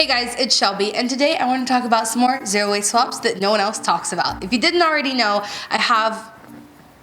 Hey guys, it's Shelby, and today I want to talk about some more zero waste swaps that no one else talks about. If you didn't already know, I have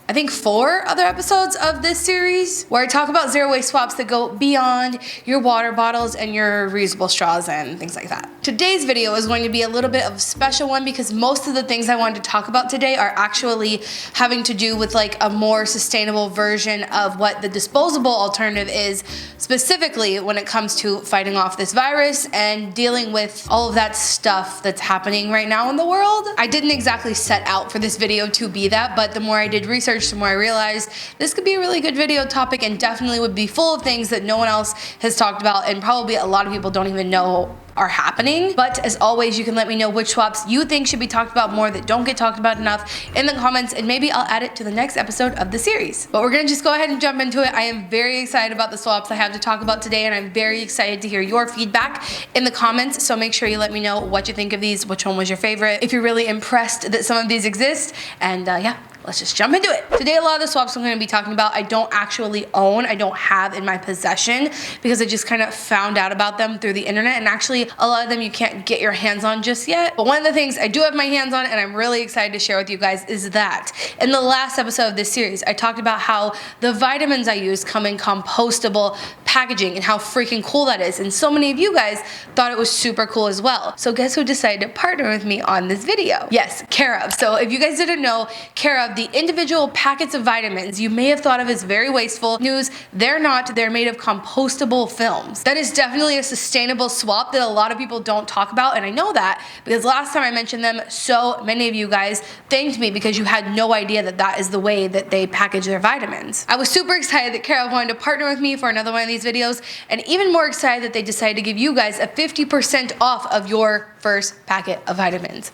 I think 4 other episodes of this series where I talk about zero waste swaps that go beyond your water bottles and your reusable straws and things like that. Today's video is going to be a little bit of a special one because most of the things I wanted to talk about today are actually having to do with like a more sustainable version of what the disposable alternative is, specifically when it comes to fighting off this virus and dealing with all of that stuff that's happening right now in the world. I didn't exactly set out for this video to be that, but the more I did research, the more I realized this could be a really good video topic and definitely would be full of things that no one else has talked about and probably a lot of people don't even know are happening. But as always, you can let me know which swaps you think should be talked about more that don't get talked about enough in the comments, and maybe I'll add it to the next episode of the series. But we're gonna just go ahead and jump into it. I am very excited about the swaps I have to talk about today, and I'm very excited to hear your feedback in the comments, so make sure you let me know what you think of these, which one was your favorite, if you're really impressed that some of these exist, and yeah, let's just jump into it. Today, a lot of the swaps I'm going to be talking about I don't actually own, I don't have in my possession because I just kind of found out about them through the internet, and actually a lot of them you can't get your hands on just yet. But one of the things I do have my hands on and I'm really excited to share with you guys is that in the last episode of this series, I talked about how the vitamins I use come in compostable packaging and how freaking cool that is. And so many of you guys thought it was super cool as well. So guess who decided to partner with me on this video? Yes, Care of. So if you guys didn't know, Care of, the individual packets of vitamins you may have thought of as very wasteful. News, they're not. They're made of compostable films. That is definitely a sustainable swap that a lot of people don't talk about, and I know that because last time I mentioned them, so many of you guys thanked me because you had no idea that that is the way that they package their vitamins. I was super excited that Care of wanted to partner with me for another one of these videos, and even more excited that they decided to give you guys a 50% off of your first packet of vitamins.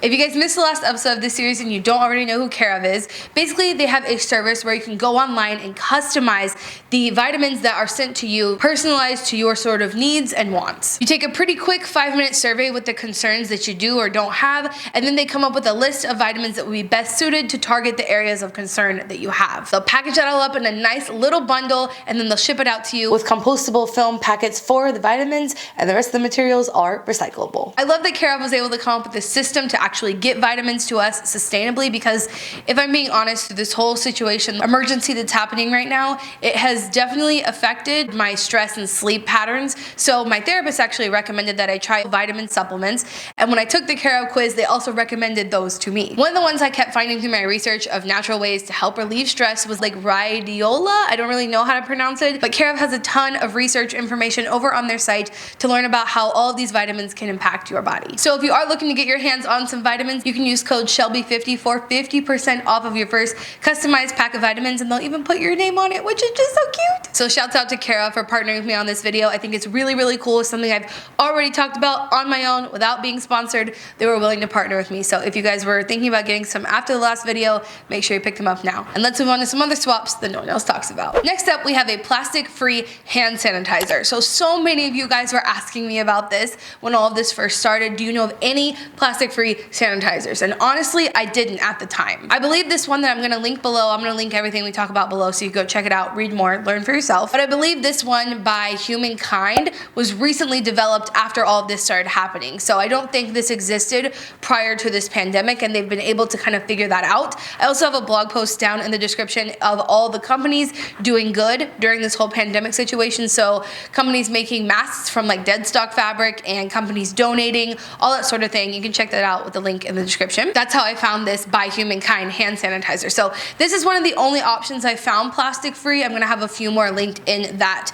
If you guys missed the last episode of this series and you don't already know who Care of is, basically they have a service where you can go online and customize the vitamins that are sent to you, personalized to your sort of needs and wants. You take a pretty quick 5-minute survey with the concerns that you do or don't have, and then they come up with a list of vitamins that would be best suited to target the areas of concern that you have. They'll package that all up in a nice little bundle, and then they'll ship it out to you with compostable film packets for the vitamins, and the rest of the materials are recyclable. I love that Care of was able to come up with a system to actually get vitamins to us sustainably, because if I'm being honest, through this whole situation, emergency that's happening right now, it has definitely affected my stress and sleep patterns. So my therapist actually recommended that I try vitamin supplements, and when I took the Care of quiz, they also recommended those to me. One of the ones I kept finding through my research of natural ways to help relieve stress was like rhodiola. I don't really know how to pronounce it, but Care of has a ton of research information over on their site to learn about how all of these vitamins can impact your body. So if you are looking to get your hands on some vitamins, you can use code Shelby50 for 50% off of your first customized pack of vitamins, and they'll even put your name on it, which is just so cute. So shouts out to Care of for partnering with me on this video. I think it's really, really cool. It's something I've already talked about on my own without being sponsored. They were willing to partner with me. So if you guys were thinking about getting some after the last video, make sure you pick them up now. And let's move on to some other swaps that no one else talks about. Next up, we have a plastic-free hand sanitizer. So many of you guys were asking me about this when all of this first started. Do you know of any plastic-free sanitizers? And honestly, I didn't at the time. I believe this one that I'm gonna link below, I'm gonna link everything we talk about below so you can go check it out, read more, learn for yourself. But I believe this one by Humankind was recently developed after all of this started happening. So I don't think this existed prior to this pandemic, and they've been able to kind of figure that out. I also have a blog post down in the description of all the companies doing good during this whole pandemic situation. So companies making masks from like dead stock fabric and companies donating, all that sort of thing. You can check that out with the link in the description. That's how I found this by Humankind hand sanitizer. So this is one of the only options I found plastic free. I'm gonna have a few more linked in that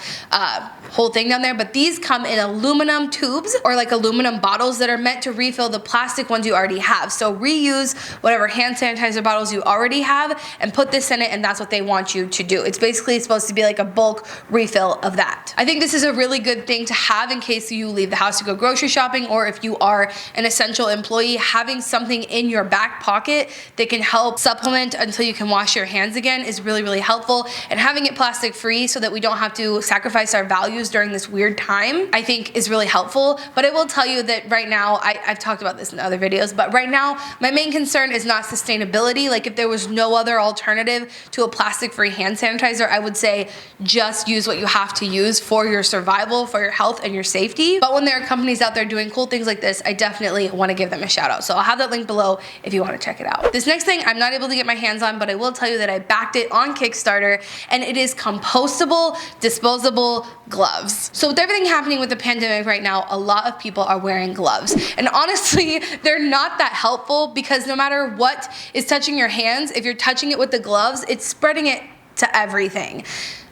whole thing down there, but these come in aluminum tubes or like aluminum bottles that are meant to refill the plastic ones you already have. So reuse whatever hand sanitizer bottles you already have and put this in it, and that's what they want you to do. It's basically supposed to be like a bulk refill of that. I think this is a really good thing to have in case you leave the house to go grocery shopping, or if you are an essential employee, having something in your back pocket that can help supplement until you can wash your hands again is really, really helpful. And having it plastic free so that we don't have to sacrifice our values during this weird time, I think is really helpful. But I will tell you that right now, I've talked about this in other videos, but right now, my main concern is not sustainability. Like if there was no other alternative to a plastic free hand sanitizer, I would say just use what you have to use for your survival, for your health and your safety. But when there are companies out there doing cool things like this, I definitely want to give them a shout out. So I'll have that link below if you want to check it out. This next thing I'm not able to get my hands on, but I will tell you that I backed it on Kickstarter, and it is compostable, disposable gloves. So with everything happening with the pandemic right now, a lot of people are wearing gloves. And honestly, they're not that helpful because no matter what is touching your hands, if you're touching it with the gloves, it's spreading it to everything.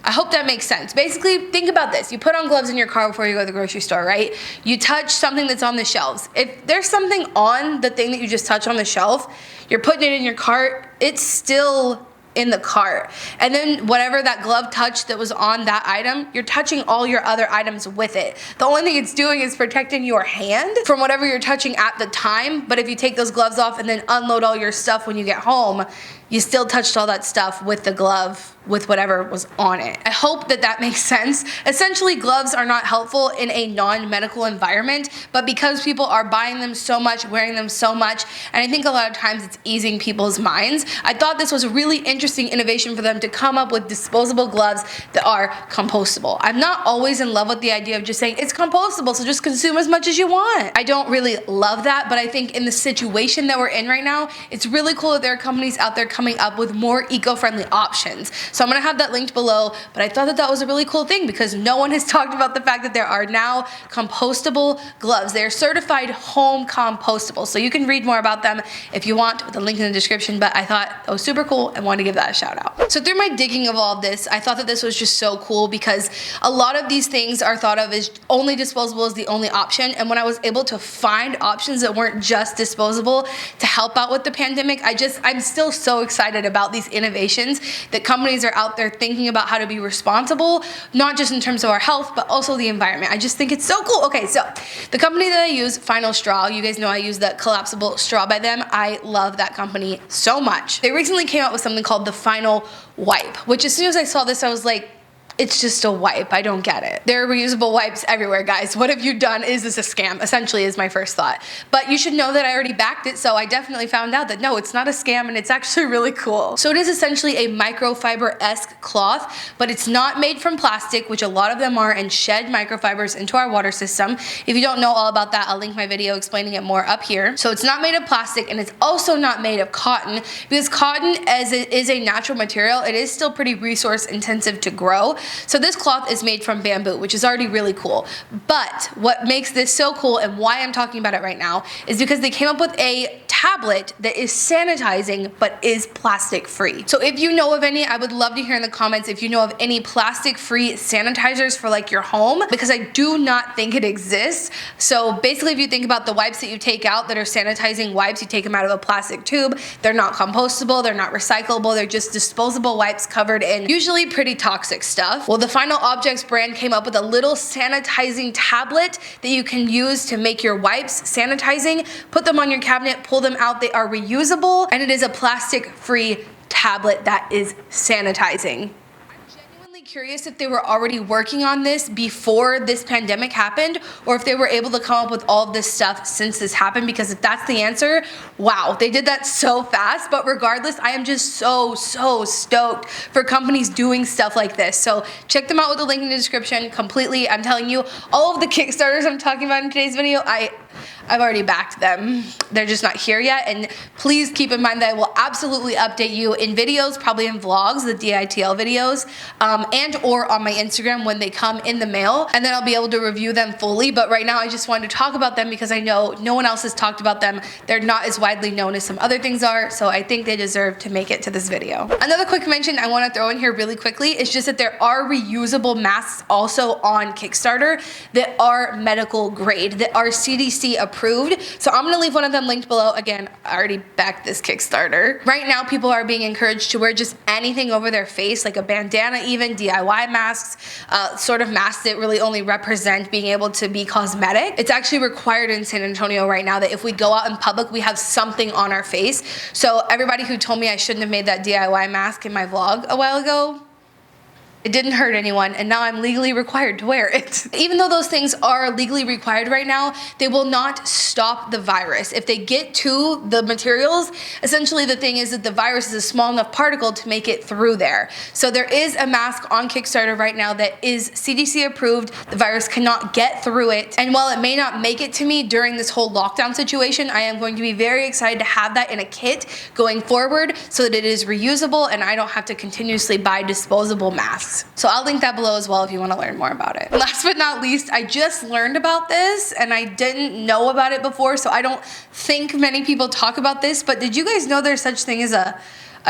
I hope that makes sense. Basically, think about this. You put on gloves in your car before you go to the grocery store, right? You touch something that's on the shelves. If there's something on the thing that you just touched on the shelf, you're putting it in your cart, it's still in the cart. And then whatever that glove touched that was on that item, you're touching all your other items with it. The only thing it's doing is protecting your hand from whatever you're touching at the time. But if you take those gloves off and then unload all your stuff when you get home, you still touched all that stuff with the glove, with whatever was on it. I hope that that makes sense. Essentially, gloves are not helpful in a non-medical environment, but because people are buying them so much, wearing them so much, and I think a lot of times it's easing people's minds, I thought this was a really interesting innovation for them to come up with disposable gloves that are compostable. I'm not always in love with the idea of just saying it's compostable, so just consume as much as you want. I don't really love that, but I think in the situation that we're in right now, it's really cool that there are companies out there coming up with more eco-friendly options. So I'm gonna have that linked below, but I thought that that was a really cool thing because no one has talked about the fact that there are now compostable gloves. They're certified home compostable. So you can read more about them if you want with the link in the description, but I thought that was super cool and wanted to give that a shout out. So through my digging of all of this, I thought that this was just so cool because a lot of these things are thought of as only disposable as the only option. And when I was able to find options that weren't just disposable to help out with the pandemic, I'm still so excited about these innovations that companies are out there thinking about how to be responsible, not just in terms of our health, but also the environment. I just think it's so cool. Okay, so the company that I use, Final Straw, you guys know I use the collapsible straw by them. I love that company so much. They recently came out with something called the Final Wipe, which as soon as I saw this, I was like, it's just a wipe. I don't get it. There are reusable wipes everywhere, guys. What have you done? Is this a scam? Essentially is my first thought. But you should know that I already backed it, so I definitely found out that no, it's not a scam and it's actually really cool. So it is essentially a microfiber-esque cloth, but it's not made from plastic, which a lot of them are, and shed microfibers into our water system. If you don't know all about that, I'll link my video explaining it more up here. So it's not made of plastic and it's also not made of cotton because cotton, as it is a natural material, it is still pretty resource intensive to grow. So this cloth is made from bamboo, which is already really cool. But what makes this so cool and why I'm talking about it right now is because they came up with a tablet that is sanitizing but is plastic free. So if you know of any, I would love to hear in the comments if you know of any plastic free sanitizers for like your home, because I do not think it exists. So basically if you think about the wipes that you take out that are sanitizing wipes, you take them out of a plastic tube, they're not compostable, they're not recyclable, they're just disposable wipes covered in usually pretty toxic stuff. Well, the Final Objects brand came up with a little sanitizing tablet that you can use to make your wipes sanitizing, put them on your cabinet, pull them out. They are reusable, and it is a plastic-free tablet that is sanitizing. Curious if they were already working on this before this pandemic happened, or if they were able to come up with all of this stuff since this happened, because if that's the answer, wow, they did that so fast. But regardless, I am just so stoked for companies doing stuff like this. So check them out with the link in the description completely. I'm telling you, all of the Kickstarters I'm talking about in today's video, I've already backed them. They're just not here yet. And please keep in mind that I will absolutely update you in videos, probably in vlogs, the DITL videos, and or on my Instagram when they come in the mail. And then I'll be able to review them fully. But right now I just wanted to talk about them because I know no one else has talked about them. They're not as widely known as some other things are. So I think they deserve to make it to this video. Another quick mention I want to throw in here really quickly is just that there are reusable masks also on Kickstarter that are medical grade, that are CDC CDC approved. So I'm gonna leave one of them linked below. Again, I already backed this Kickstarter. Right now, people are being encouraged to wear just anything over their face, like a bandana even, DIY masks, sort of masks that really only represent being able to be cosmetic. It's actually required in San Antonio right now that if we go out in public, we have something on our face. So everybody who told me I shouldn't have made that DIY mask in my vlog a while ago, it didn't hurt anyone, and now I'm legally required to wear it. Even though those things are legally required right now, they will not stop the virus. If they get to the materials, essentially the thing is that the virus is a small enough particle to make it through there. So there is a mask on Kickstarter right now that is CDC approved. The virus cannot get through it. And while it may not make it to me during this whole lockdown situation, I am going to be very excited to have that in a kit going forward so that it is reusable and I don't have to continuously buy disposable masks. So I'll link that below as well if you want to learn more about it. Last but not least, I just learned about this and I didn't know about it before, so I don't think many people talk about this, but did you guys know there's such thing as a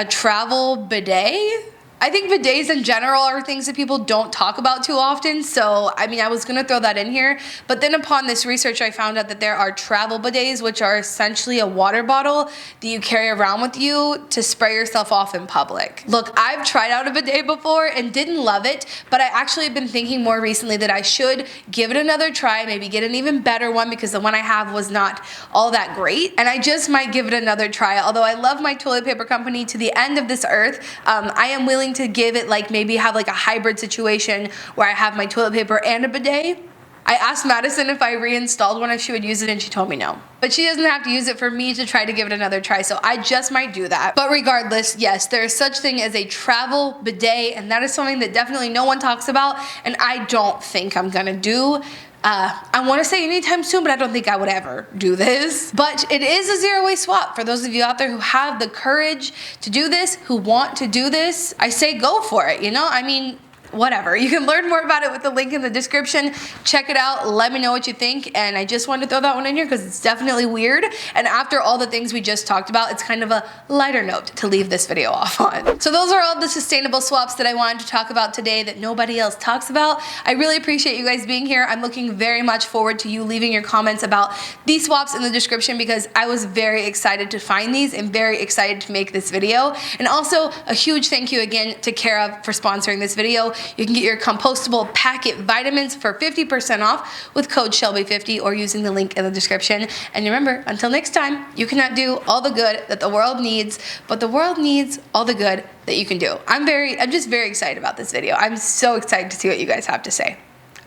travel bidet? I think bidets in general are things that people don't talk about too often, so I mean I was gonna throw that in here, but then upon this research I found out that there are travel bidets, which are essentially a water bottle that you carry around with you to spray yourself off in public. Look, I've tried out a bidet before and didn't love it, but I actually have been thinking more recently that I should give it another try, maybe get an even better one because the one I have was not all that great, and I just might give it another try. Although I love my toilet paper company to the end of this earth, I am willing to give it like maybe have like a hybrid situation where I have my toilet paper and a bidet. I asked Madison if I reinstalled one if she would use it and she told me no. But she doesn't have to use it for me to try to give it another try, so I just might do that. But regardless, yes, there is such thing as a travel bidet, and that is something that definitely no one talks about, and I don't think I'm gonna do. I want to say anytime soon, but I don't think I would ever do this. But it is a zero-waste swap. For those of you out there who have the courage to do this, who want to do this, I say go for it, you know? I mean, whatever. You can learn more about it with the link in the description. Check it out. Let me know what you think. And I just wanted to throw that one in here because it's definitely weird. And after all the things we just talked about, it's kind of a lighter note to leave this video off on. So those are all the sustainable swaps that I wanted to talk about today that nobody else talks about. I really appreciate you guys being here. I'm looking very much forward to you leaving your comments about these swaps in the description because I was very excited to find these and very excited to make this video. And also a huge thank you again to Cara for sponsoring this video. You can get your compostable packet vitamins for 50% off with code Shelby50 or using the link in the description. And remember, until next time, you cannot do all the good that the world needs, but the world needs all the good that you can do. I'm just very excited about this video. I'm so excited to see what you guys have to say.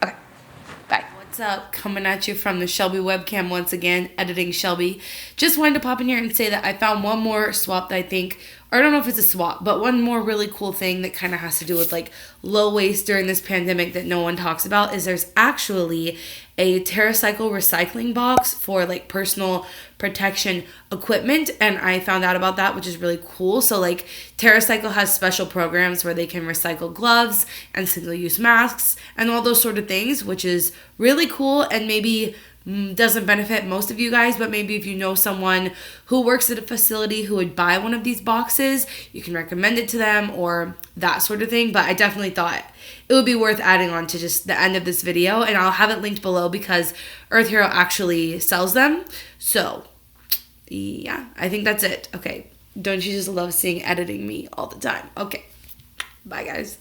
Okay, bye. What's up? Coming at you from the Shelby webcam once again, editing Shelby. Just wanted to pop in here and say that I found one more swap that I think, or I don't know if it's a swap, but one more really cool thing that kind of has to do with like low waste during this pandemic that no one talks about is there's actually a TerraCycle recycling box for like personal protection equipment, and I found out about that, which is really cool. So like TerraCycle has special programs where they can recycle gloves and single-use masks and all those sort of things, which is really cool and maybe doesn't benefit most of you guys, but maybe if you know someone who works at a facility who would buy one of these boxes, you can recommend it to them or that sort of thing. But I definitely thought it would be worth adding on to just the end of this video, and I'll have it linked below because Earth Hero actually sells them. So yeah, I think that's it. Okay, don't you just love seeing editing me all the time? Okay, bye guys.